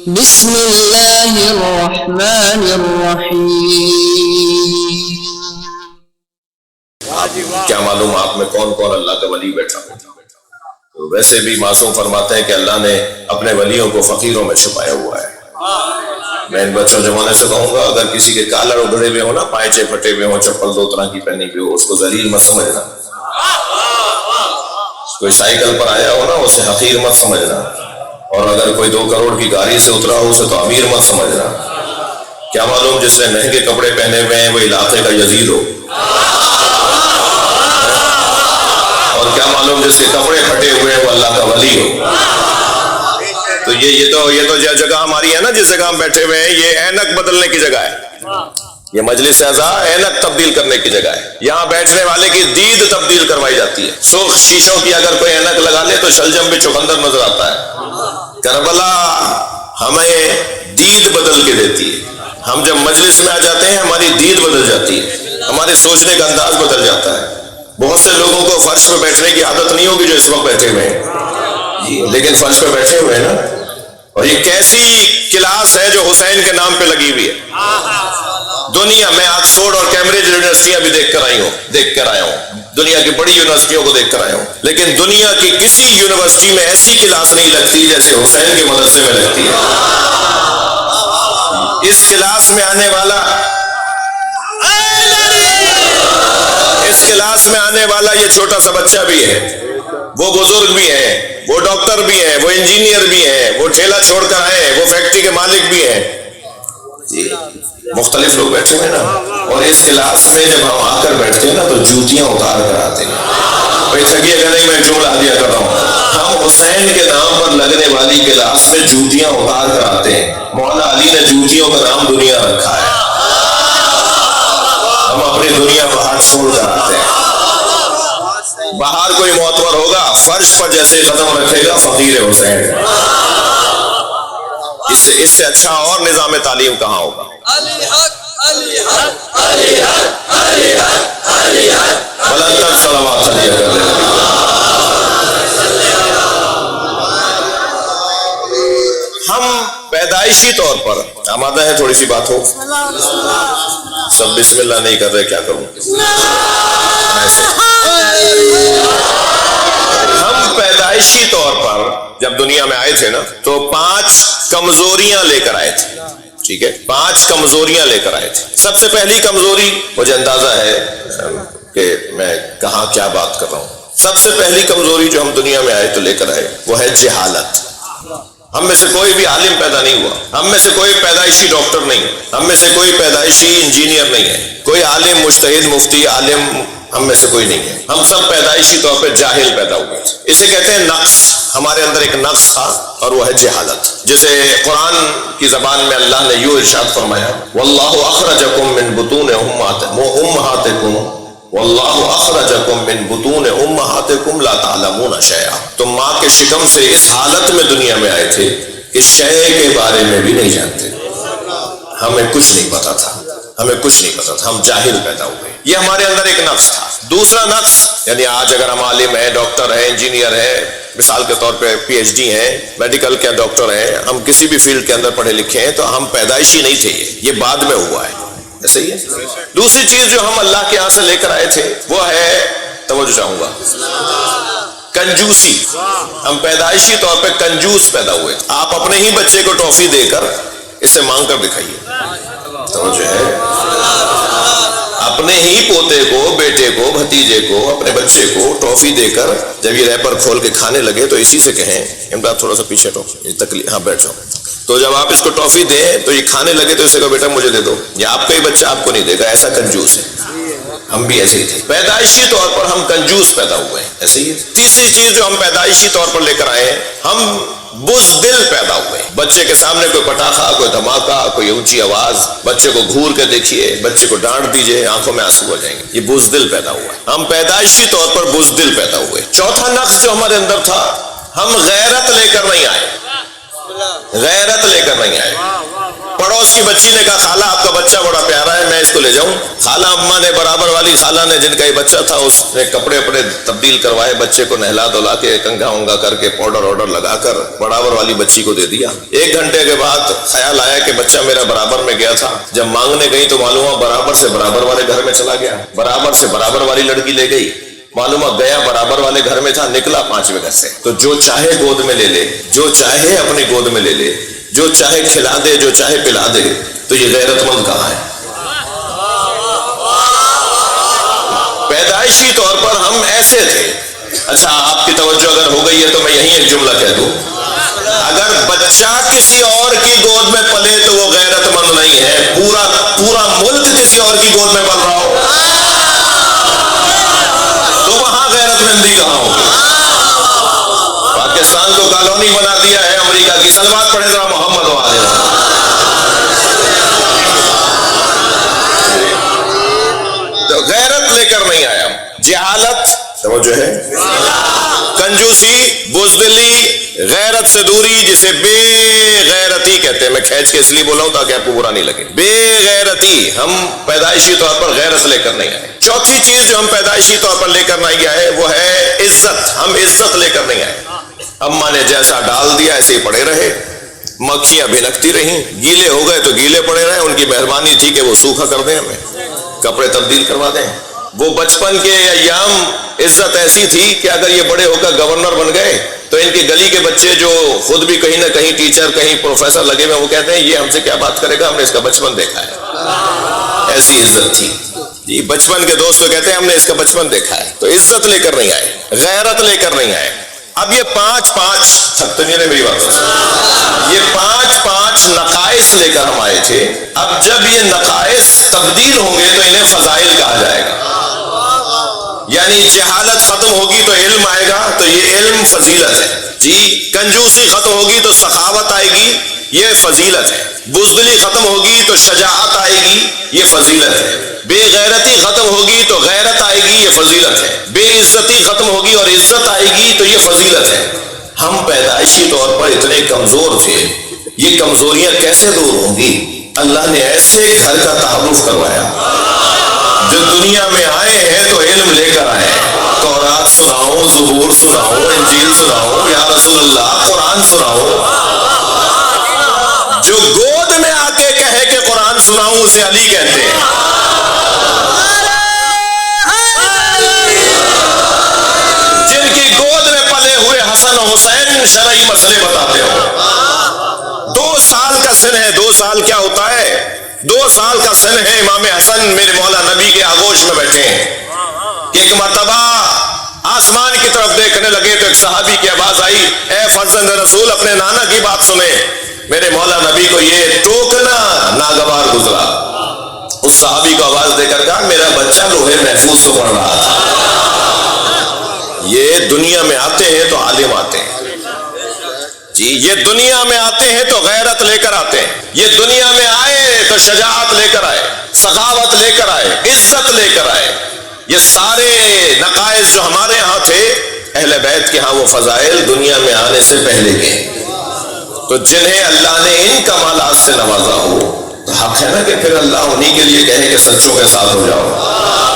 بسم اللہ الرحمن الرحیم۔ کیا معلوم آپ میں کون کون اللہ کا ولی بیٹھا ہو؟ تو ویسے بھی معصوم فرماتے ہیں کہ اللہ نے اپنے ولیوں کو فقیروں میں چھپایا ہوا ہے۔ میں ان بچوں جوانوں سے کہوں گا، اگر کسی کے کالر اگڑے ہوئے ہو نا، پائچے پھٹے ہوئے ہوں، چپل دو طرح کی پہنی ہوئی ہو، اس کو ذلیل مت سمجھنا۔ کوئی سائیکل پر آیا ہو نا، اسے حقیر مت سمجھنا۔ اور اگر کوئی 2 کروڑ کی گاڑی سے اترا ہو، اسے تو امیر مت سمجھنا۔ کیا معلوم جس نے مہنگے کپڑے پہنے ہوئے ہیں وہ علاقے کا یزید ہو، اور کیا معلوم جس کے کپڑے پھٹے ہوئے ہیں وہ اللہ کا ولی ہو۔ تو یہ تو جگہ ہماری ہے نا، جس جگہ ہم بیٹھے ہوئے ہیں، یہ اینک بدلنے کی جگہ ہے۔ یہ مجلس اعزا اینک تبدیل کرنے کی جگہ ہے۔ یہاں بیٹھنے والے کی دید تبدیل کروائی جاتی ہے۔ سرخ شیشوں کی اگر کوئی اینک لگا لے تو شلجم بھی چقندر نظر آتا ہے۔ کربلا ہمیں دید بدل کے دیتی ہے۔ ہم جب مجلس میں آ جاتے ہیں ہماری دید بدل جاتی ہے، ہمارے سوچنے کا انداز بدل جاتا ہے۔ بہت سے لوگوں کو فرش پہ بیٹھنے کی عادت نہیں ہوگی جو اس وقت بیٹھے ہوئے ہیں، لیکن فرش پہ بیٹھے ہوئے ہیں نا۔ اور یہ کیسی کلاس ہے جو حسین کے نام پہ لگی ہوئی ہے۔ دنیا میں آکسفورڈ اور کیمبرج یونیورسٹیاں بھی دیکھ کر آیا ہوں، دنیا کی بڑی یونیورسٹیوں کو دیکھ کر آیا ہوں، لیکن دنیا کی کسی یونیورسٹی میں ایسی کلاس نہیں لگتی جیسے حسین کے مدرسے میں لگتی ہے۔ اس کلاس میں آنے والا یہ چھوٹا سا بچہ بھی ہے، وہ بزرگ بھی ہے، وہ ڈاکٹر بھی ہے، وہ انجینئر بھی ہے، وہ ٹھیلا چھوڑ کر آئے، وہ فیکٹری کے مالک بھی ہیں، جی مختلف لوگ بیٹھے ہیں نا۔ اور اس کلاس میں جب ہم آ کر بیٹھتے ہیں نا تو جوتیاں اتار کر آتے ہیں۔ بھائی تھکیے گا نہیں، میں جملہ دیا کر رہا ہوں، ہم حسین کے نام پر لگنے والی کلاس میں جوتیاں اتار کر آتے ہیں۔ مولا علی نے جوتیوں کا نام دنیا رکھا ہے، ہم اپنی دنیا باہر چھوڑ کر آتے ہیں۔ باہر کوئی معتبر ہوگا، فرش پر جیسے قدم رکھے گا فقیر حسین۔ اس سے اچھا اور نظام تعلیم کہاں ہوگا؟ بلندر صلوات علیہ وسلم۔ ہم پیدائشی طور پر آمادہ ہیں، تھوڑی سی بات ہو، سب بسم اللہ نہیں کر رہے، کیا کروں؟ ہم پیدائشی طور پر جب دنیا میں آئے تھے نا تو 5 کمزوریاں لے کر آئے تھے، ٹھیک ہے؟ 5 کمزوریاں لے کر آئے تھے۔ سب سے پہلی کمزوری، مجھے اندازہ ہے کہ میں کہاں کیا بات کر رہا ہوں، سب سے پہلی کمزوری جو ہم دنیا میں آئے تو لے کر آئے وہ ہے جہالت۔ ہم میں سے کوئی بھی عالم پیدا نہیں ہوا، ہم میں سے کوئی پیدائشی ڈاکٹر نہیں ہے، ہم میں سے کوئی پیدائشی انجینئر نہیں ہے، کوئی عالم مجتہد مفتی عالم ہم میں سے کوئی نہیں ہے۔ ہم سب پیدائشی طور پہ جاہل پیدا ہوئے تھے۔ اسے کہتے ہیں نقص۔ ہمارے اندر ایک نقص تھا اور وہ ہے جہالت۔ جیسے قرآن کی زبان میں اللہ نے یوں ارشاد فرمایا، واللہ اخرجکم من بطون امہاتکم واللہ اخرجکم من بطون امہاتکم لا تعلمون شیئا۔ تم ماں کے شکم سے اس حالت میں دنیا میں آئے تھے کہ شے کے بارے میں بھی نہیں جانتے، ہمیں کچھ نہیں پتا تھا، ہم جاہل پیدا ہوئے۔ یہ ہمارے اندر ایک نقص تھا۔ دوسرا نقص، یعنی آج اگر ہم عالم ہیں، ڈاکٹر ہیں، انجینئر ہیں، مثال کے طور پہ پی ایچ ڈی ہیں، میڈیکل کے ڈاکٹر ہیں، ہم کسی بھی فیلڈ کے اندر پڑھے لکھے ہیں، تو ہم پیدائشی نہیں تھے، یہ بعد میں ہوا ہے، ایسا ہی ہے۔ دوسری چیز جو ہم اللہ کے یہاں سے لے کر آئے تھے وہ ہے، توجہ چاہوں گا، کنجوسی۔ ہم پیدائشی طور پہ کنجوس پیدا ہوئے۔ آپ اپنے ہی بچے کو ٹافی دے کر اسے مانگ کر دکھائیے، توجہ ہے، اپنے ہی پوتے کو، بیٹے کو، بھتیجے کو، اپنے بچے کو ٹافی دے کر جب یہ ریپر کھول کے کھانے لگے تو اسی سے کہیں امداد تھوڑا سا پیچھے ہٹو، یہ تکلیف، ہاں بیٹھ جاؤ۔ تو جب آپ اس کو ٹافی دیں تو یہ کھانے لگے تو اسے کہو بیٹا مجھے دے دو، یا آپ کا ہی بچہ آپ کو نہیں دے گا، ایسا کنجوس ہے۔ ہم بھی ایسے ہی تھے، پیدائشی طور پر ہم کنجوس پیدا ہوئے ہیں، ایسے ہی ہے۔ تیسری چیز جو ہم پیدائشی طور پر لے کر آئے ہیں، ہم بزدل پیدا ہوئے۔ بچے کے سامنے کوئی پٹاخہ، کوئی دھماکہ، کوئی اونچی آواز، بچے کو گھور کے دیکھیے، بچے کو ڈانٹ دیجئے، آنکھوں میں آنسو ہو جائیں گے، یہ بزدل پیدا ہوا ہے۔ ہم پیدائشی طور پر بزدل پیدا ہوئے۔ چوتھا نقص جو ہمارے اندر تھا، ہم غیرت لے کر نہیں آئے، پڑوس کی بچی نے کہا خالہ آپ کا بچہ بڑا پیارا ہے، میں اس کو لے جاؤں؟ خالہ اماں نے، برابر والی خالہ نے، جن کا یہ بچہ تھا، اس نے کپڑے اپنے تبدیل کروائے، بچے کو نہلا دھلا کے کنگھا ونگا کر کے پاؤڈر لگا کر برابر والی بچی کو دے دیا۔ 1 گھنٹے کے بعد خیال آیا کہ بچہ میرا برابر میں گیا تھا، جب مانگنے گئی تو معلوم ہوا برابر سے برابر والے گھر میں چلا گیا، برابر سے برابر والی لڑکی لے گئی، معلومہ گیا برابر والے گھر میں تھا، نکلا 5ویں گھر سے۔ تو جو چاہے گود میں لے لے، جو چاہے اپنی گود میں لے لے، جو چاہے کھلا دے، جو چاہے پلا دے، تو یہ غیرت مند کہاں ہے؟ پیدائشی طور پر ہم ایسے تھے۔ اچھا آپ کی توجہ اگر ہو گئی ہے تو میں یہیں ایک جملہ کہہ دوں، اگر بچہ کسی اور کی گود میں پلے تو وہ غیرت مند نہیں ہے، پورا ملک کسی اور کی گود میں پل رہا ہو تو وہاں غیرت مندی کہاں ہوگی؟ پاکستان کو کالونی بنا دیا ہے امریکہ کی، سلوات پڑھے ذرا محمد والے۔ تو غیرت لے کر نہیں آیا، جہالت، توجہ ہے، کنجوسی، بزدلی، غیرت سے دوری، جسے بے غیرتی کہتے ہیں۔ میں کھینچ کے اس لیے بولا ہوں تاکہ آپ کو برا نہیں لگے۔ بے غیرتی، ہم پیدائشی طور پر غیرت لے کر نہیں آئے۔ چوتھی چیز جو ہم پیدائشی طور پر لے کر نہیں آئے وہ ہے عزت۔ ہم عزت لے کر نہیں آئے۔ اماں نے جیسا ڈال دیا ایسے ہی پڑے رہے، مکھیاں بھنکتی رہیں، گیلے ہو گئے تو گیلے پڑے رہے، ان کی مہربانی تھی کہ وہ سوکھا کر دیں، ہمیں کپڑے تبدیل کروا دیں۔ وہ بچپن کے ایام عزت ایسی تھی کہ اگر یہ بڑے ہو کر گورنر بن گئے تو ان کی گلی کے بچے جو خود بھی کہیں نہ کہیں ٹیچر کہیں پروفیسر لگے ہوئے، وہ کہتے ہیں یہ ہم سے کیا بات کرے گا، ہم نے اس کا بچپن دیکھا ہے۔ ایسی عزت تھی جی، بچپن کے دوست تو کہتے ہیں ہم نے اس کا بچپن دیکھا ہے۔ تو عزت لے کر نہیں آئے، غیرت لے کر نہیں آئے۔ اب یہ پانچ تھک تو نہیں رہے میری بات، یہ پانچ نقائص لے کر ہم آئے تھے۔ اب جب یہ نقائص تبدیل ہوں گے تو انہیں فضائل کہا جائے گا، یعنی جہالت ختم ہوگی تو علم آئے گا، تو یہ علم فضیلت ہے جی۔ کنجوسی ختم ہوگی تو سخاوت آئے گی، یہ فضیلت ہے۔ بزدلی ختم ہوگی تو شجاعت آئے گی، یہ فضیلت ہے۔ بے غیرتی ختم ہوگی تو غیرت آئے گی، یہ فضیلت ہے۔ بے عزتی ختم ہوگی اور عزت آئے گی تو یہ فضیلت ہے۔ ہم پیدائشی طور پر اتنے کمزور تھے، یہ کمزوریاں کیسے دور ہوں گی؟ اللہ نے ایسے گھر کا تعارف کروایا، جو دنیا میں آئے ہیں تو علم لے کر آئے ہیں۔ تورات سناؤ، زبور سناؤ، انجیل سناؤ، یا رسول اللہ قرآن سناؤ۔ جو گود میں آ کے کہے کہ قرآن سناؤں اسے علی کہتے ہیں۔ جن کی گود میں پلے ہوئے حسن و حسین شرعی مسئلے بتاتے ہو۔ 2 سال کا سن ہے، 2 سال کیا ہوتا ہے؟ 2 سال کا سن ہے، امام حسن میرے مولا نبی کے آغوش میں بیٹھے ہیں کہ ایک مرتبہ آسمان کی طرف دیکھنے لگے تو ایک صحابی کی آواز آئی، اے فرزند رسول اپنے نانا کی بات سنیں۔ میرے مولا نبی کو یہ ٹوکنا ناگوار گزرا۔ اس صحابی کو آواز دے کر کہا میرا بچہ لوہے محفوظ کو پڑھ رہا تھا۔ یہ دنیا میں آتے ہیں تو عالم آتے ہیں جی، یہ دنیا میں آتے ہیں تو غیرت لے کر آتے ہیں، یہ دنیا میں آئے تو شجاعت لے کر آئے، سخاوت لے کر آئے، عزت لے کر آئے۔ یہ سارے نقائص جو ہمارے ہاں تھے، اہل بیت کے ہاں وہ فضائل دنیا میں آنے سے پہلے کے۔ تو جنہیں اللہ نے ان کمالات سے نوازا ہو تو حق ہے نا کہ پھر اللہ انہی کے لیے کہے کہ سچوں کے ساتھ ہو جاؤ۔